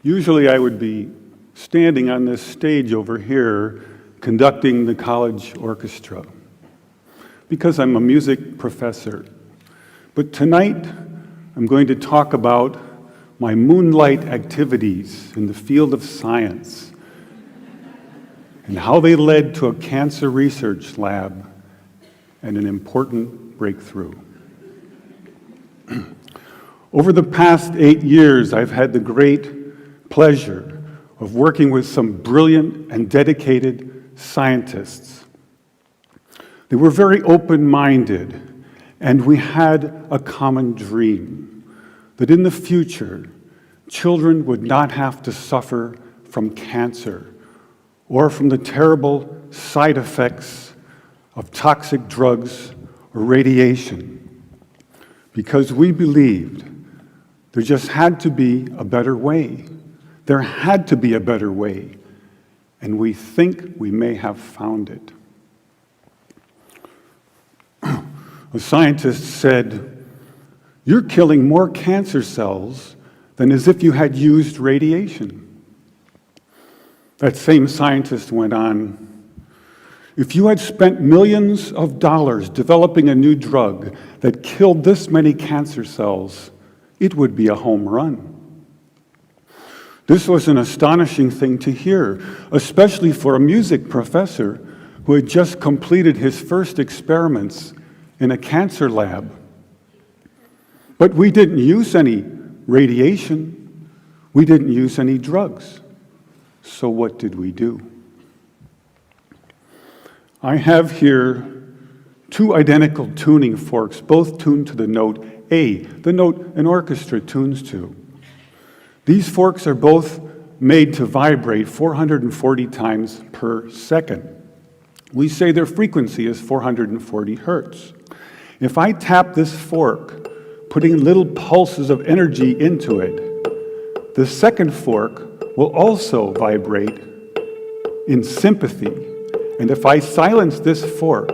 Usually I would be standing on this stage over here conducting the college orchestra because I'm a music professor. But tonight I'm going to talk about my moonlight activities in the field of science and how they led to a cancer research lab and an important breakthrough. Over the past 8 years, I've had the great pleasure of working with some brilliant and dedicated scientists. They were very open-minded, and we had a common dream that in the future, children would not have to suffer from cancer or from the terrible side effects of toxic drugs or radiation, because we believed there just had to be a better way. There had to be a better way, and we think we may have found it. A scientist said, "You're killing more cancer cells than as if you had used radiation." That same scientist went on, "If you had spent millions of dollars developing a new drug that killed this many cancer cells, it would be a home run." This was an astonishing thing to hear, especially for a music professor who had just completed his first experiments in a cancer lab. But we didn't use any radiation. We didn't use any drugs. So what did we do? I have here two identical tuning forks, both tuned to the note A, the note an orchestra tunes to. These forks are both made to vibrate 440 times per second. We say their frequency is 440 hertz. If I tap this fork, putting little pulses of energy into it, the second fork will also vibrate in sympathy. And if I silence this fork,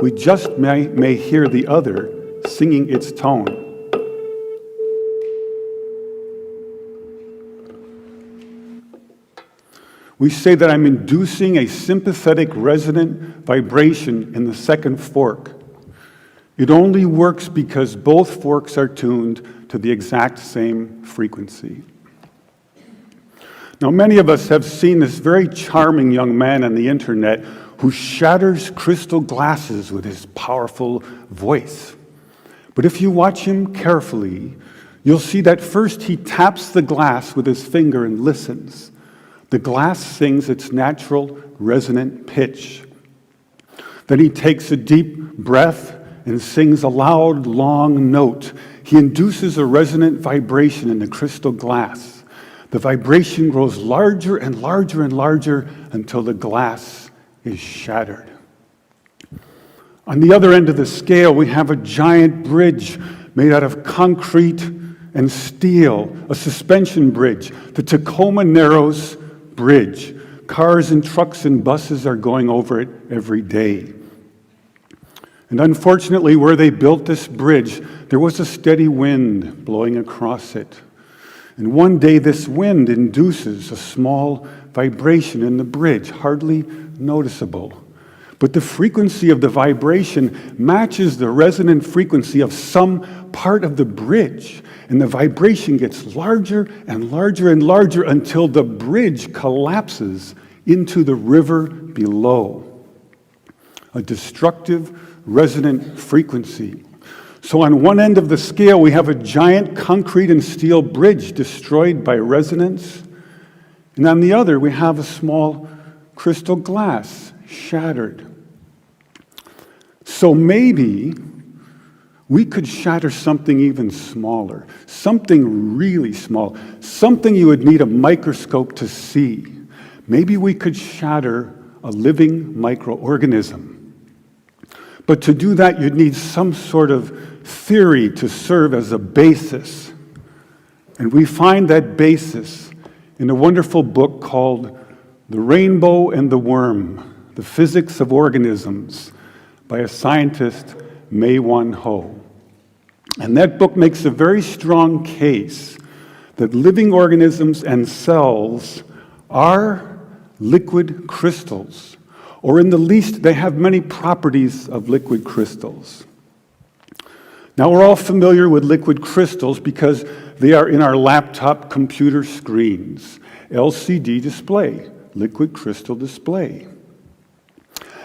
we just may hear the other singing its tone. We say that I'm inducing a sympathetic resonant vibration in the second fork. It only works because both forks are tuned to the exact same frequency. Now, many of us have seen this very charming young man on the internet who shatters crystal glasses with his powerful voice. But if you watch him carefully, you'll see that first he taps the glass with his finger and listens. The glass sings its natural resonant pitch. Then he takes a deep breath and sings a loud, long note. He induces a resonant vibration in the crystal glass. The vibration grows larger and larger and larger until the glass is shattered. On the other end of the scale, we have a giant bridge made out of concrete and steel, a suspension bridge, the Tacoma Narrows Bridge. Cars and trucks and buses are going over it every day. And unfortunately, where they built this bridge, there was a steady wind blowing across it. And one day, this wind induces a small vibration in the bridge, hardly noticeable. But the frequency of the vibration matches the resonant frequency of some part of the bridge. And the vibration gets larger and larger and larger until the bridge collapses into the river below. A destructive resonant frequency. So on one end of the scale, we have a giant concrete and steel bridge destroyed by resonance. And on the other, we have a small crystal glass shattered. So maybe we could shatter something even smaller, something really small, something you would need a microscope to see. Maybe we could shatter a living microorganism. But to do that, you'd need some sort of theory to serve as a basis. And we find that basis in a wonderful book called The Rainbow and the Worm, The Physics of Organisms, by a scientist, Mei Wan Ho. And that book makes a very strong case that living organisms and cells are liquid crystals, or in the least, they have many properties of liquid crystals. Now, we're all familiar with liquid crystals because they are in our laptop computer screens. LCD display, liquid crystal display.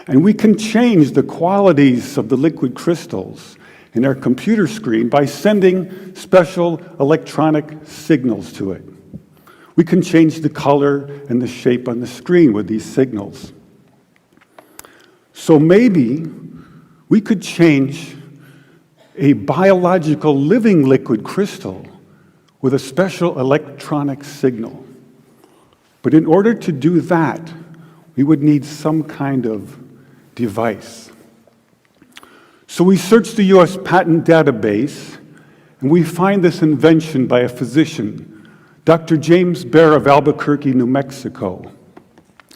And we can change the qualities of the liquid crystals in our computer screen by sending special electronic signals to it. We can change the color and the shape on the screen with these signals. So maybe we could change a biological living liquid crystal with a special electronic signal. But in order to do that, we would need some kind of device. So we search the US patent database, and we find this invention by a physician, Dr. James Baer of Albuquerque, New Mexico.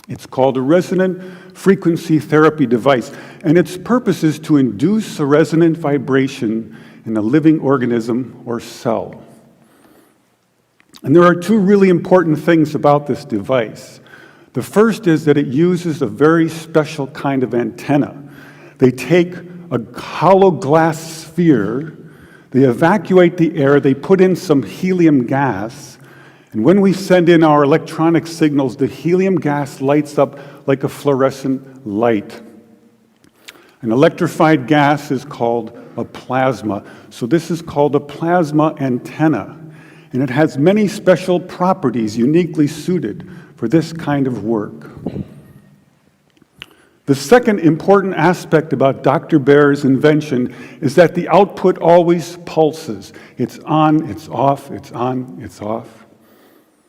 It's called a resonant frequency therapy device, and its purpose is to induce a resonant vibration in a living organism or cell. And there are two really important things about this device. The first is that it uses a very special kind of antenna. They take a hollow glass sphere, they evacuate the air, they put in some helium gas, and when we send in our electronic signals, the helium gas lights up like a fluorescent light. An electrified gas is called a plasma. So this is called a plasma antenna, and it has many special properties uniquely suited for this kind of work. The second important aspect about Dr. Baer's invention is that the output always pulses. It's on, it's off, it's on, it's off.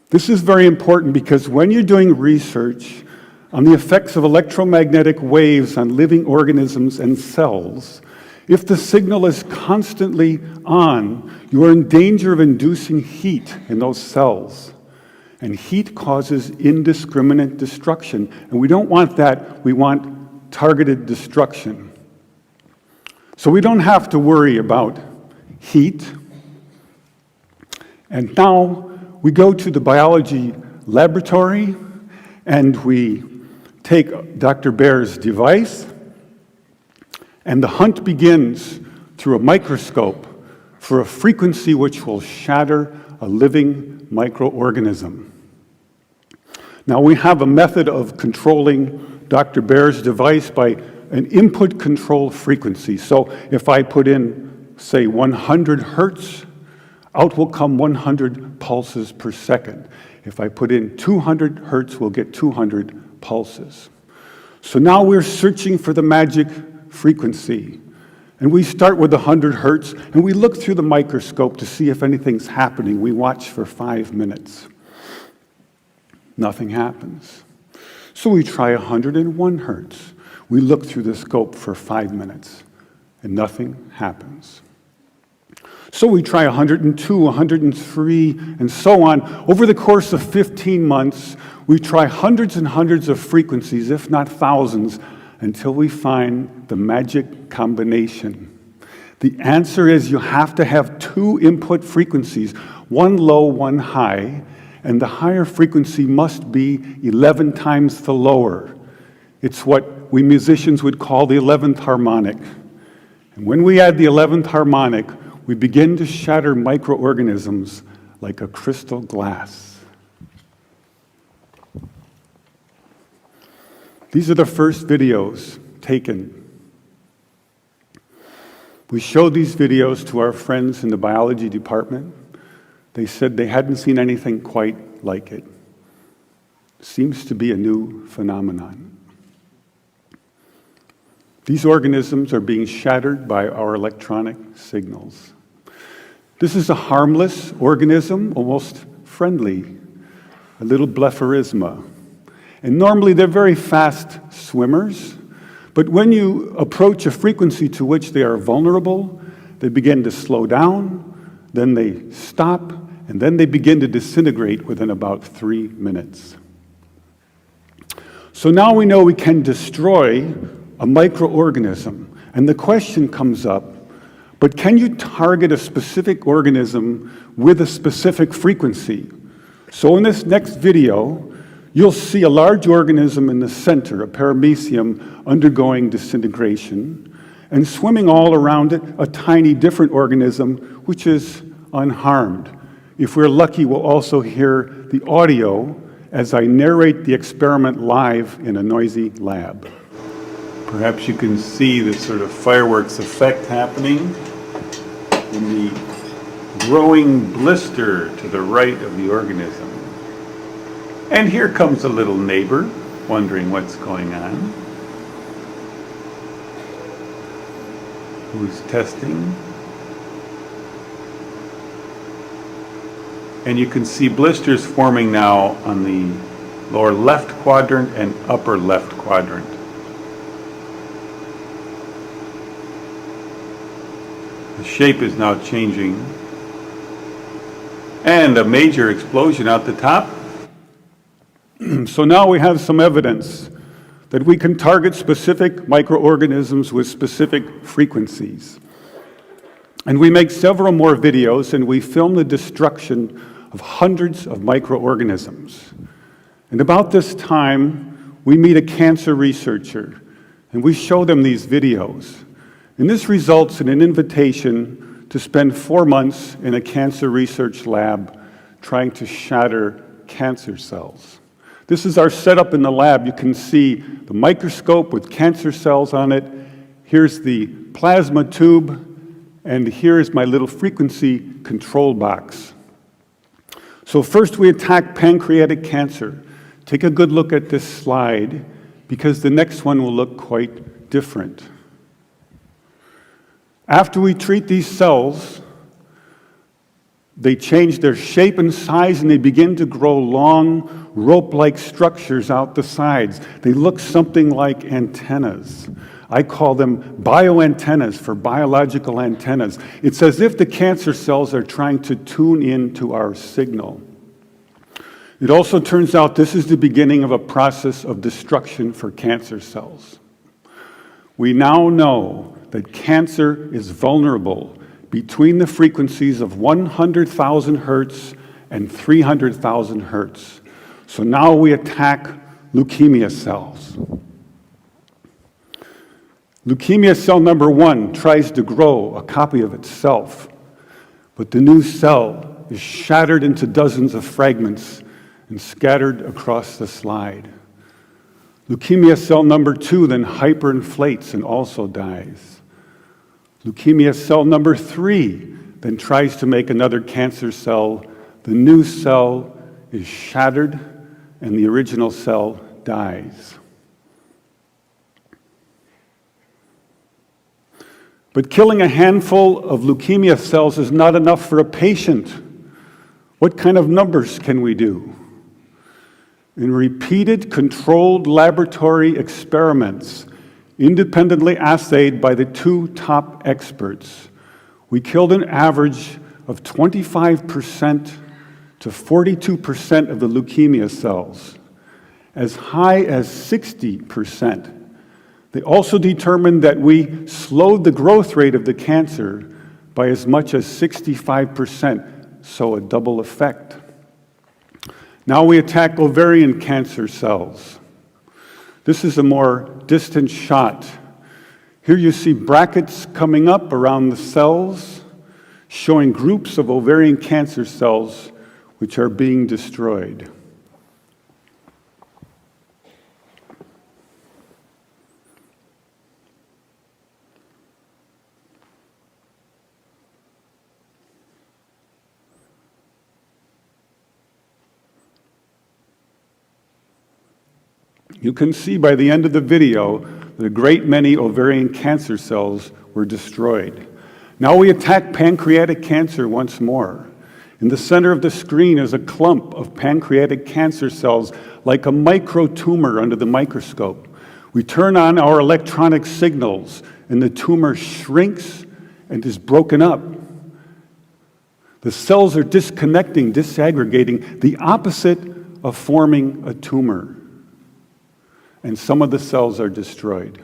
This is very important because when you're doing research on the effects of electromagnetic waves on living organisms and cells, if the signal is constantly on, you are in danger of inducing heat in those cells. And heat causes indiscriminate destruction. And we don't want that. We want targeted destruction. So we don't have to worry about heat. And now we go to the biology laboratory and we take Dr. Baer's device, and the hunt begins through a microscope for a frequency which will shatter a living microorganism. Now we have a method of controlling Dr. Baer's device by an input control frequency. So if I put in, say, 100 hertz, out will come 100 pulses per second. If I put in 200 hertz, we'll get 200 pulses. So now we're searching for the magic frequency. And we start with 100 hertz, and we look through the microscope to see if anything's happening. We watch for 5 minutes. Nothing happens. So we try 101 hertz. We look through the scope for 5 minutes, and nothing happens. So we try 102, 103, and so on. Over the course of 15 months, we try hundreds and hundreds of frequencies, if not thousands, until we find the magic combination. The answer is you have to have two input frequencies, one low, one high, and the higher frequency must be 11 times the lower. It's what we musicians would call the 11th harmonic. And when we add the 11th harmonic, we begin to shatter microorganisms like a crystal glass. These are the first videos taken. We showed these videos to our friends in the biology department. They said they hadn't seen anything quite like it. Seems to be a new phenomenon. These organisms are being shattered by our electronic signals. This is a harmless organism, almost friendly, a little blepharisma. And normally they're very fast swimmers, but when you approach a frequency to which they are vulnerable, they begin to slow down, then they stop, and then they begin to disintegrate within about 3 minutes. So now we know we can destroy a microorganism, and the question comes up, But can you target a specific organism with a specific frequency? So in this next video, you'll see a large organism in the center, a paramecium, undergoing disintegration, and swimming all around it, a tiny different organism, which is unharmed. If we're lucky, we'll also hear the audio as I narrate the experiment live in a noisy lab. Perhaps you can see this sort of fireworks effect happening in the growing blister to the right of the organism. And here comes a little neighbor, wondering what's going on, who's testing. And you can see blisters forming now on the lower left quadrant and upper left quadrant. The shape is now changing. And a major explosion out the top. So now we have some evidence that we can target specific microorganisms with specific frequencies. And we make several more videos, and we film the destruction of hundreds of microorganisms. And about this time, we meet a cancer researcher, and we show them these videos. And this results in an invitation to spend 4 months in a cancer research lab trying to shatter cancer cells. This is our setup in the lab. You can see the microscope with cancer cells on it. Here's the plasma tube, and here's my little frequency control box. So first we attack pancreatic cancer. Take a good look at this slide, because the next one will look quite different. After we treat these cells, they change their shape and size, and they begin to grow long, rope-like structures out the sides. They look something like antennas. I call them bioantennas for biological antennas. It's as if the cancer cells are trying to tune in to our signal. It also turns out this is the beginning of a process of destruction for cancer cells. We now know that cancer is vulnerable between the frequencies of 100,000 hertz and 300,000 hertz. So now we attack leukemia cells. Leukemia cell number 1 tries to grow a copy of itself, but the new cell is shattered into dozens of fragments and scattered across the slide. Leukemia cell number 2 then hyperinflates and also dies. Leukemia cell number 3 then tries to make another cancer cell. The new cell is shattered and the original cell dies. But killing a handful of leukemia cells is not enough for a patient. What kind of numbers can we do? In repeated controlled laboratory experiments, independently assayed by the 2 top experts, we killed an average of 25% to 42% of the leukemia cells, as high as 60%. They also determined that we slowed the growth rate of the cancer by as much as 65%, so a double effect. Now we attack ovarian cancer cells. This is a more distant shot. Here you see brackets coming up around the cells, showing groups of ovarian cancer cells which are being destroyed. You can see by the end of the video that a great many ovarian cancer cells were destroyed. Now we attack pancreatic cancer once more. In the center of the screen is a clump of pancreatic cancer cells, like a microtumor under the microscope. We turn on our electronic signals, and the tumor shrinks and is broken up. The cells are disconnecting, disaggregating, the opposite of forming a tumor. And some of the cells are destroyed.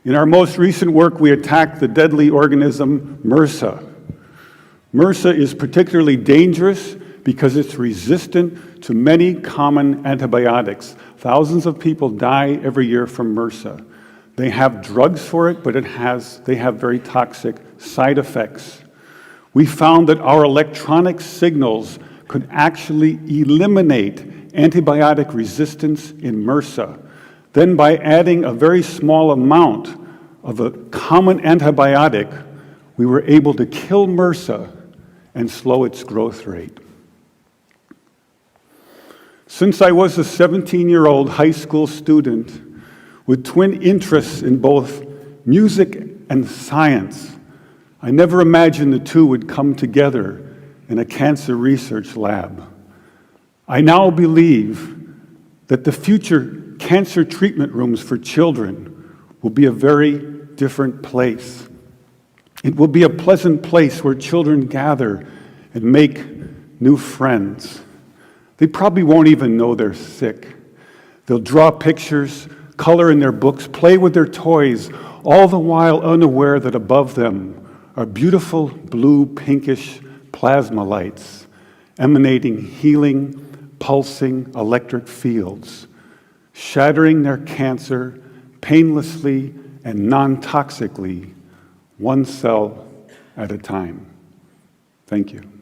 In our most recent work, we attacked the deadly organism MRSA. MRSA is particularly dangerous because it's resistant to many common antibiotics. Thousands of people die every year from MRSA. They have drugs for it, but they have very toxic side effects. We found that our electronic signals could actually eliminate antibiotic resistance in MRSA. Then by adding a very small amount of a common antibiotic, we were able to kill MRSA and slow its growth rate. Since I was a 17-year-old high school student with twin interests in both music and science, I never imagined the two would come together in a cancer research lab. I now believe that the future cancer treatment rooms for children will be a very different place. It will be a pleasant place where children gather and make new friends. They probably won't even know they're sick. They'll draw pictures, color in their books, play with their toys, all the while unaware that above them are beautiful blue, pinkish plasma lights emanating healing, pulsing electric fields, shattering their cancer painlessly and non-toxically, one cell at a time. Thank you.